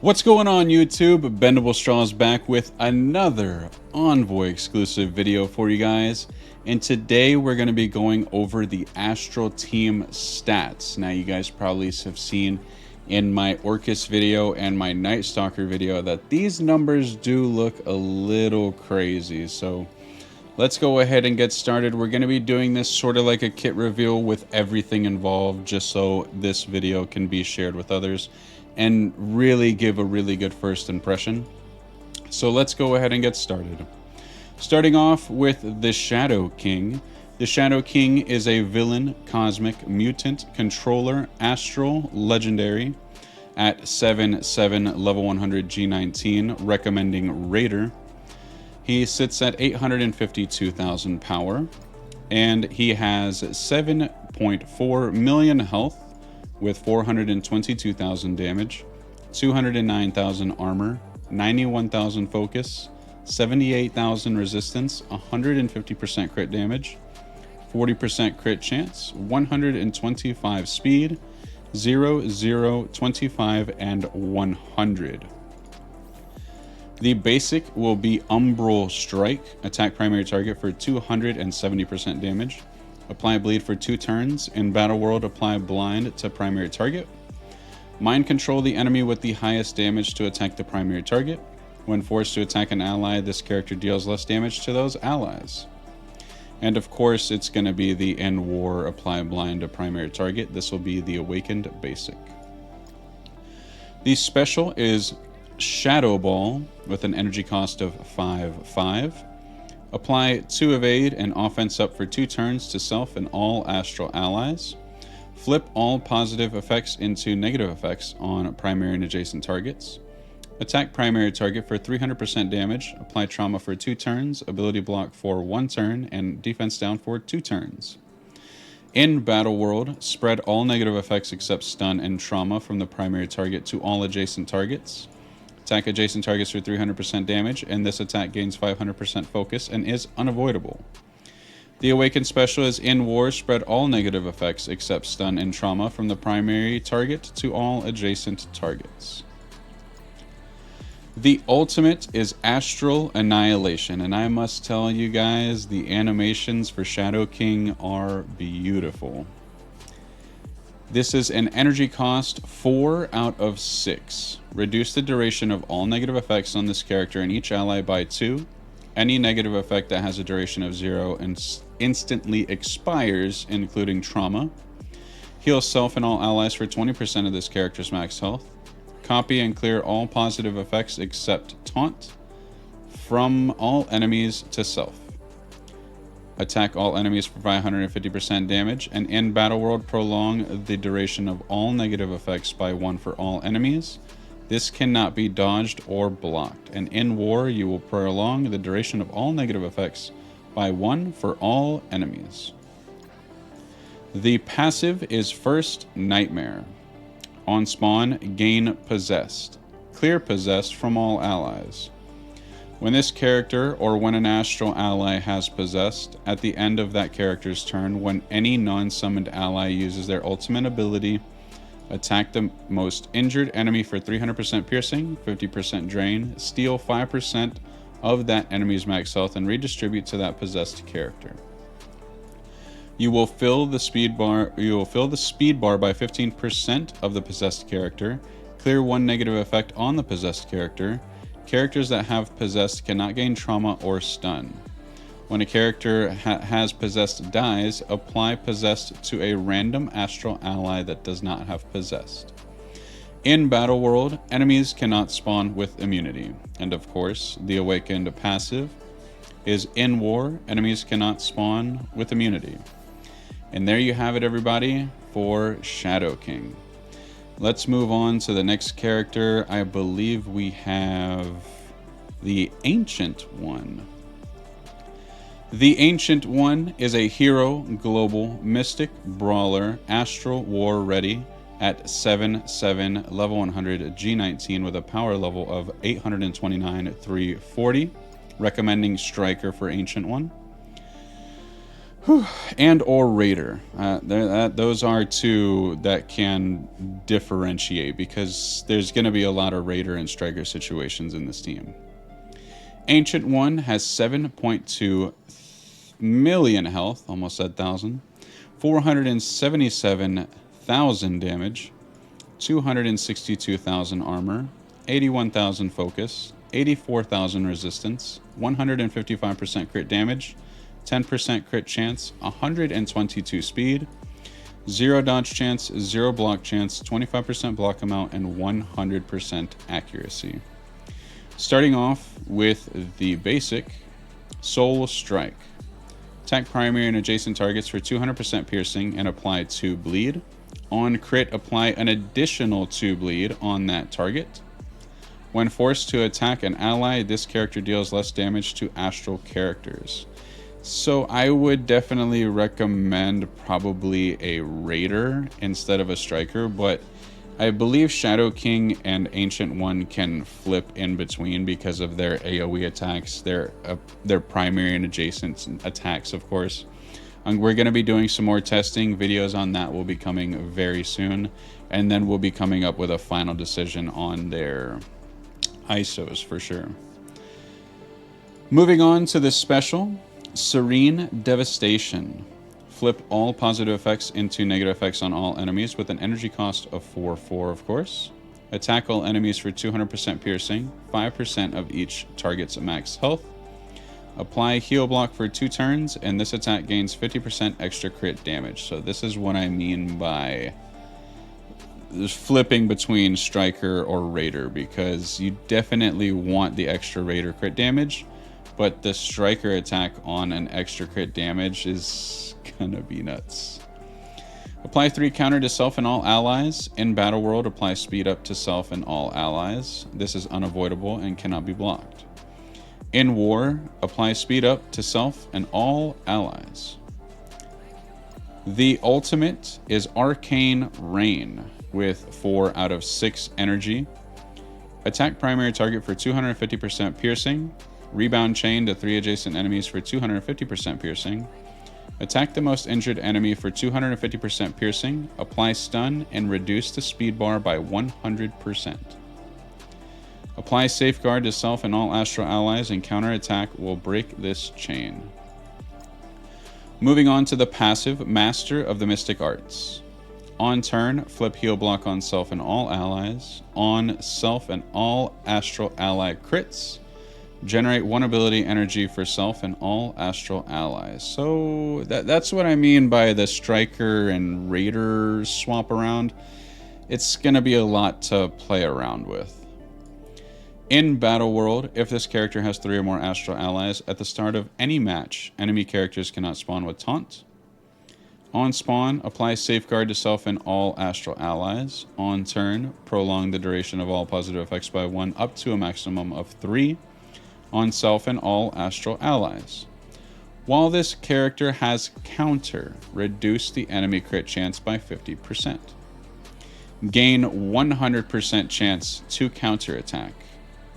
What's going on YouTube? Bendable Straws back with another Envoy exclusive video for you guys. And today we're going to be going over the Astral team stats. Now you guys probably have seen in my Orcus video and my Night Stalker video that these numbers do look a little crazy. So let's go ahead and get started. We're going to be doing this sort of like a kit reveal with everything involved, just so this video can be shared with others and really give a really good first impression. So let's go ahead and get started. Starting off with the Shadowking. The Shadowking is a villain, cosmic, mutant, controller, astral, legendary at 7/7 level 100 G19, recommending Raider. He sits at 852,000 power, and he has 7.4 million health with 422,000 damage, 209,000 armor, 91,000 focus, 78,000 resistance, 150% crit damage, 40% crit chance, 125 speed, 0, 0, 25, and 100. The basic will be Umbral Strike, attack primary target for 270% damage. Apply bleed for 2 turns. In Battle World, apply blind to primary target. Mind control the enemy with the highest damage to attack the primary target. When forced to attack an ally, this character deals less damage to those allies. And of course, it's going to be the In War, apply blind to primary target. This will be the Awakened basic. The special is Shadow Ball with an energy cost of 5/5. Apply 2 evade and offense up for 2 turns to self and all astral allies. Flip all positive effects into negative effects on primary and adjacent targets. Attack primary target for 300% damage. Apply trauma for 2 turns, ability block for 1 turn, and defense down for 2 turns. In Battle World, spread all negative effects except stun and trauma from the primary target to all adjacent targets. Attack adjacent targets for 300% damage, and this attack gains 500% focus and is unavoidable. The Awakened special is In War, spread all negative effects except stun and trauma from the primary target to all adjacent targets. The ultimate is Astral Annihilation, and I must tell you guys, the animations for Shadowking are beautiful. This is an energy cost 4 out of 6. Reduce the duration of all negative effects on this character and each ally by 2. Any negative effect that has a duration of 0 and instantly expires, including trauma. Heal self and all allies for 20% of this character's max health. Copy and clear all positive effects except taunt from all enemies to self. Attack all enemies for 550% damage, and in Battle World, prolong the duration of all negative effects by 1 for all enemies. This cannot be dodged or blocked, and in War, you will prolong the duration of all negative effects by 1 for all enemies. The passive is First Nightmare. On spawn, gain Possessed. Clear Possessed from all allies. When this character, or when an astral ally has possessed, at the end of that character's turn, when any non-summoned ally uses their ultimate ability, attack the most injured enemy for 300% piercing, 50% drain, steal 5% of that enemy's max health, and redistribute to that possessed character. You will fill the speed bar by 15% of the possessed character, clear 1 negative effect on the possessed character. Characters that have possessed cannot gain trauma or stun. When a character has possessed dies, apply possessed to a random astral ally that does not have possessed. In Battle World, enemies cannot spawn with immunity. And of course, the Awakened passive is In War, enemies cannot spawn with immunity. And there you have it, everybody, for Shadowking. Let's move on to the next character. I believe we have the Ancient One. The Ancient One is a hero, global, mystic, brawler, astral war ready at 7/7 level 100 G19 with a power level of 829,340, recommending striker for Ancient One. And or Raider. Those are two that can differentiate because there's going to be a lot of Raider and Striker situations in this team. Ancient One has 7.2 million health, almost said 1,000, 477,000 damage, 262,000 armor, 81,000 focus, 84,000 resistance, 155% crit damage, 10% crit chance, 122 speed, 0 dodge chance, 0 block chance, 25% block amount, and 100% accuracy. Starting off with the basic Soul Strike. Attack primary and adjacent targets for 200% piercing and apply 2 bleed. On crit, apply an additional 2 bleed on that target. When forced to attack an ally, this character deals less damage to astral characters. So I would definitely recommend probably a Raider instead of a Striker, but I believe Shadowking and Ancient One can flip in between because of their AoE attacks, their primary and adjacent attacks, of course. We're going to be doing some more testing. Videos on that will be coming very soon, and then we'll be coming up with a final decision on their ISOs for sure. Moving on to this special, Serene Devastation. Flip all positive effects into negative effects on all enemies with an energy cost of 4/4, of course. Attack all enemies for 200% piercing, 5% of each target's max health. Apply heal block for 2 turns, and this attack gains 50% extra crit damage. So this is what I mean by flipping between Striker or Raider, because you definitely want the extra Raider crit damage, but the Striker attack on an extra crit damage is gonna be nuts. Apply 3 counter to self and all allies. In Battle World, apply speed up to self and all allies. This is unavoidable and cannot be blocked. In War, apply speed up to self and all allies. The ultimate is Arcane Rain with 4 out of 6 energy. Attack primary target for 250% piercing. Rebound chain to 3 adjacent enemies for 250% piercing. Attack the most injured enemy for 250% piercing. Apply stun and reduce the speed bar by 100%. Apply safeguard to self and all astral allies, and counterattack will break this chain. Moving on to the passive, Master of the Mystic Arts. On turn, flip heal block on self and all allies. On self and all astral ally crits, generate 1 ability energy for self and all astral allies. So that's what I mean by the Striker and Raider swap around. It's going to be a lot to play around with. In Battle World, if this character has 3 or more astral allies, at the start of any match, enemy characters cannot spawn with taunt. On spawn, apply safeguard to self and all astral allies. On turn, prolong the duration of all positive effects by 1 up to a maximum of 3 on self and all astral allies. While this character has counter, reduce the enemy crit chance by 50%. Gain 100% chance to counterattack.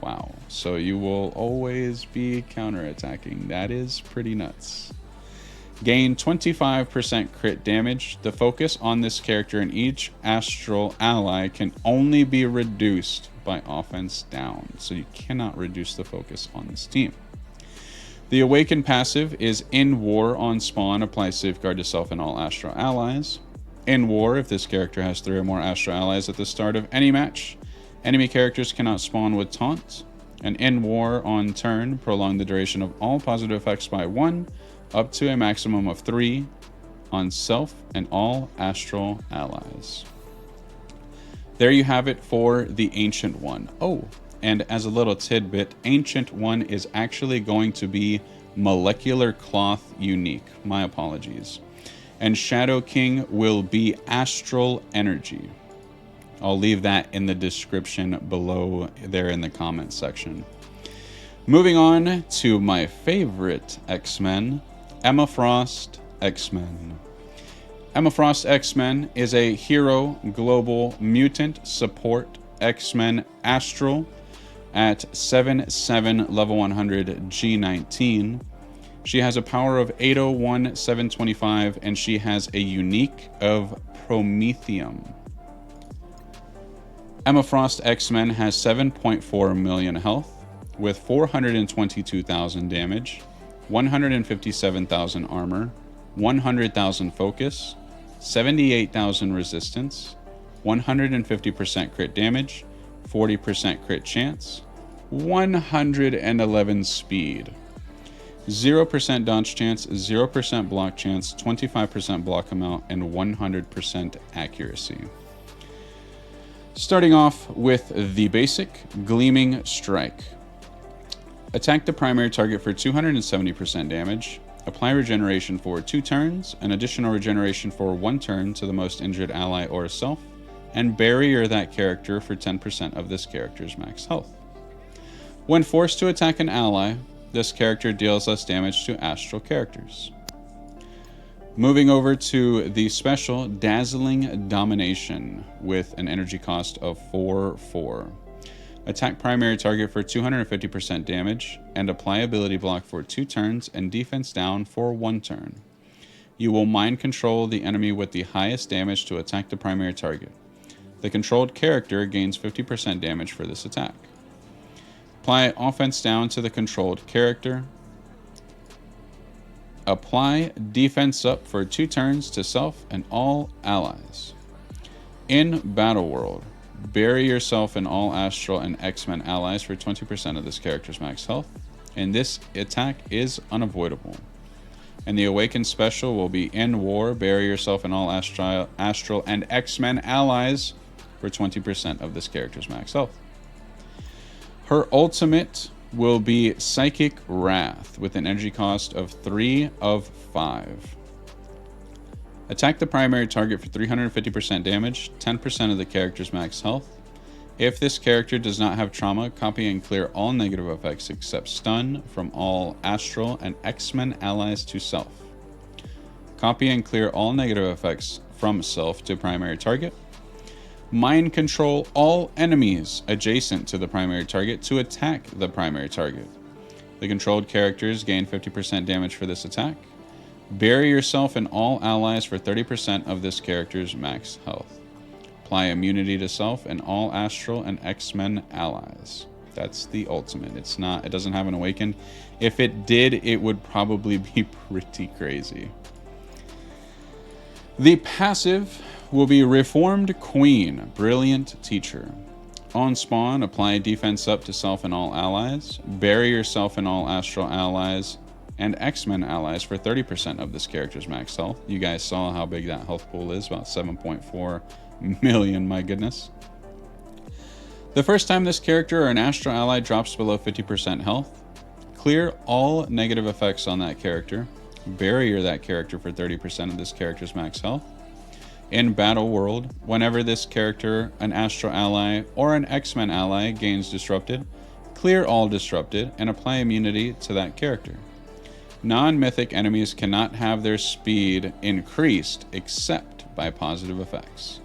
Wow, so you will always be counterattacking. That is pretty nuts. Gain 25% crit damage. The focus on this character and each astral ally can only be reduced by offense down, so you cannot reduce the focus on this team. The Awaken passive is in War. On spawn, apply safeguard to self and all astral allies. In War, if this character has 3 or more astral allies at the start of any match, enemy characters cannot spawn with taunt. And in War, on turn, prolong the duration of all positive effects by 1 up to a maximum of 3 on self and all astral allies. There you have it for the Ancient One. Oh, and as a little tidbit, Ancient One is actually going to be Molecular Cloth unique. My apologies. And Shadowking will be Astral Energy. I'll leave that in the description below there in the comment section. Moving on to my favorite X-Men, Emma Frost X-Men. Emma Frost X-Men is a hero global mutant support X-Men Astral at 7/7 level 100 G19. She has a power of 801, 725, and she has a unique of Promethium. Emma Frost X-Men has 7.4 million health with 422,000 damage, 157,000 armor, 100,000 focus, 78,000 resistance, 150% crit damage, 40% crit chance, 111 speed, 0% dodge chance, 0% block chance, 25% block amount, and 100% accuracy. Starting off with the basic Gleaming Strike. Attack the primary target for 270% damage. Apply regeneration for 2 turns, an additional regeneration for 1 turn to the most injured ally or self, and barrier that character for 10% of this character's max health. When forced to attack an ally, this character deals less damage to astral characters. Moving over to the special Dazzling Domination with an energy cost of 4/4. Attack primary target for 250% damage and apply ability block for 2 turns and defense down for 1 turn. You will mind control the enemy with the highest damage to attack the primary target. The controlled character gains 50% damage for this attack. Apply offense down to the controlled character. Apply defense up for 2 turns to self and all allies. In Battleworld, bury yourself and all Astral and X-Men allies for 20% of this character's max health, and this attack is unavoidable. And the Awakened special will be in War, bury yourself and all Astral and X-Men allies for 20% of this character's max health. Her ultimate will be Psychic Wrath with an energy cost of 3/5. Attack the primary target for 350% damage, 10% of the character's max health. If this character does not have trauma, copy and clear all negative effects except stun from all Astral and X-Men allies to self. Copy and clear all negative effects from self to primary target. Mind control all enemies adjacent to the primary target to attack the primary target. The controlled characters gain 50% damage for this attack. Bury yourself and all allies for 30% of this character's max health. Apply immunity to self and all Astral and X-Men allies. That's the ultimate. It doesn't have an Awakened. If it did, it would probably be pretty crazy. The passive will be Reformed Queen, Brilliant Teacher. On spawn, apply defense up to self and all allies. Bury yourself and all Astral allies and X-Men allies for 30% of this character's max health. You guys saw how big that health pool is, about 7.4 million, my goodness. The first time this character or an Astral ally drops below 50% health, clear all negative effects on that character. Barrier that character for 30% of this character's max health. In Battleworld, whenever this character, an Astral ally, or an X-Men ally gains disrupted, clear all disrupted and apply immunity to that character. Non-mythic enemies cannot have their speed increased except by positive effects.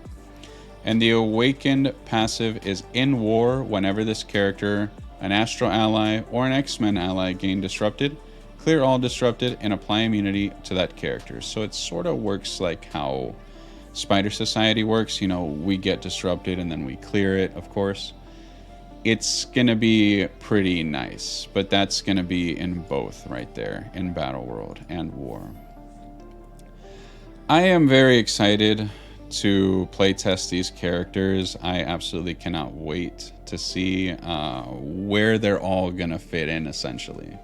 And the Awakened passive is in War whenever this character, an Astral ally, or an X-Men ally gain disrupted, clear all disrupted and apply immunity to that character. So it sort of works like how Spider Society works. You know, we get disrupted and then we clear it, of course. It's going to be pretty nice, but that's going to be in both right there, in Battleworld and War. I am very excited to playtest these characters. I absolutely cannot wait to see where they're all going to fit in, essentially.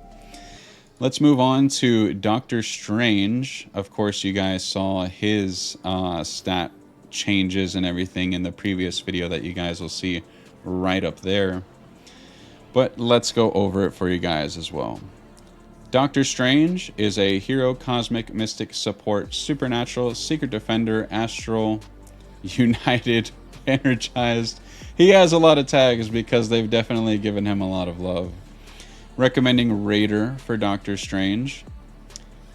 Let's move on to Doctor Strange. Of course, you guys saw his stat changes and everything in the previous video that you guys will see right up there. But let's go over it for you guys as well. Doctor Strange is a hero, cosmic, mystic, support, supernatural, secret defender, astral, united, energized. He has a lot of tags because they've definitely given him a lot of love. Recommending Raider for Doctor Strange.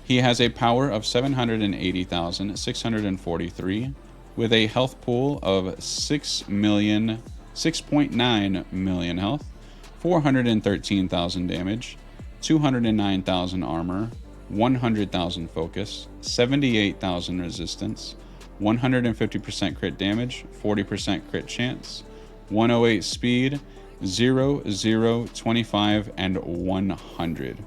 He has a power of 780,643 with a health pool of 6.9 million health, 413,000 damage, 209,000 armor, 100,000 focus, 78,000 resistance, 150% crit damage, 40% crit chance, 108 speed, 0, 0, 25, and 100.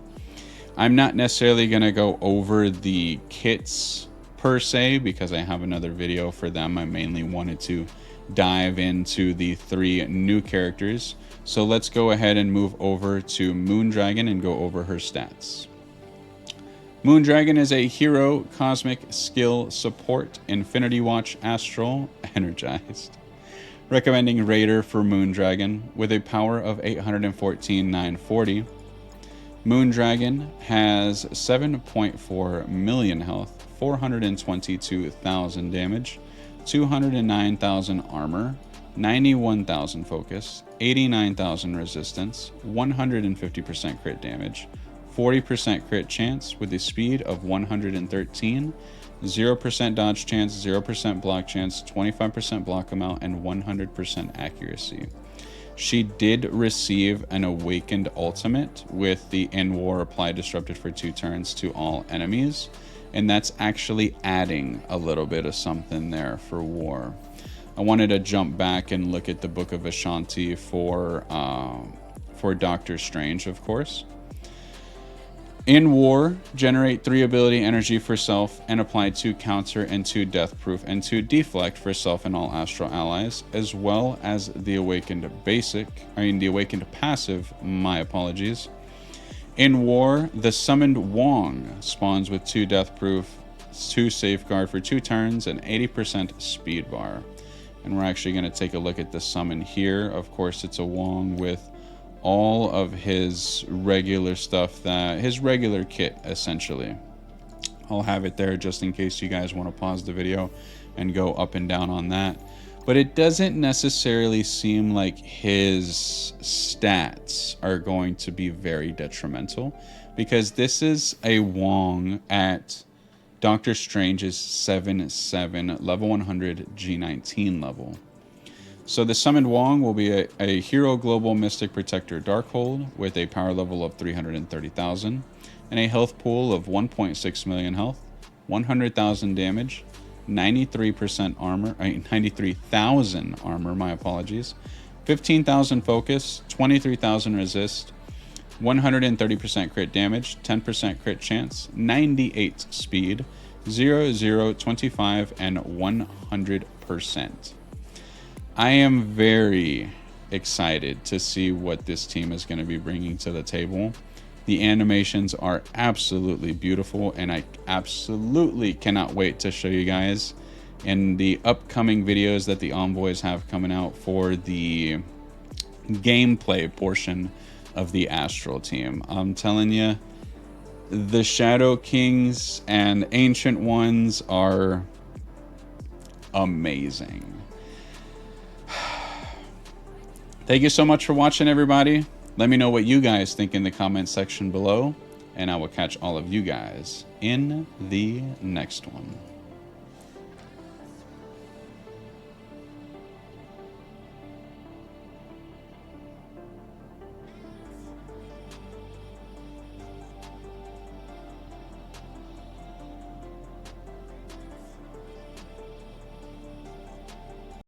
I'm not necessarily going to go over the kits per se because I have another video for them. I mainly wanted to dive into the 3 new characters. So let's go ahead and move over to Moondragon and go over her stats. Moondragon is a hero, cosmic skill support, Infinity Watch Astral, energized. Recommending Raider for Moondragon with a power of 814,940. Moondragon has 7.4 million health, 422,000 damage, 209,000 armor, 91,000 focus, 89,000 resistance, 150% crit damage, 40% crit chance with a speed of 113, 0% dodge chance, 0% block chance, 25% block amount, and 100% accuracy. She did receive an Awakened ultimate with the In War apply disrupted for 2 turns to all enemies, and that's actually adding a little bit of something there for War. I wanted to jump back and look at the Book of Ashanti for Doctor Strange, of course. In War, generate 3 ability energy for self and apply 2 counter and 2 death proof and 2 deflect for self and all astral allies, as well as the Awakened passive, my apologies. In War, the Summoned Wong spawns with 2 death proof, 2 safeguard for 2 turns, and 80% speed bar. And we're actually going to take a look at the summon here. Of course, it's a Wong with all of his regular stuff, his regular kit essentially. I'll have it there just in case you guys want to pause the video and go up and down on that. But it doesn't necessarily seem like his stats are going to be very detrimental, because this is a Wong at Doctor Strange's 7/7 level 100 G19 level. So the Summoned Wong will be a Hero Global Mystic Protector Darkhold with a power level of 330,000 and a health pool of 1.6 million health, 100,000 damage, 93% armor, 93,000 armor, my apologies, 15,000 focus, 23,000 resist, 130% crit damage, 10% crit chance, 98 speed, 0, 0, 25, and 100%. I am very excited to see what this team is going to be bringing to the table. The animations are absolutely beautiful, and I absolutely cannot wait to show you guys in the upcoming videos that the Envoys have coming out for the gameplay portion of the Astral team. I'm telling you, the Shadowkings and Ancient Ones are amazing. Thank you so much for watching, everybody. Let me know what you guys think in the comment section below, and I will catch all of you guys in the next one.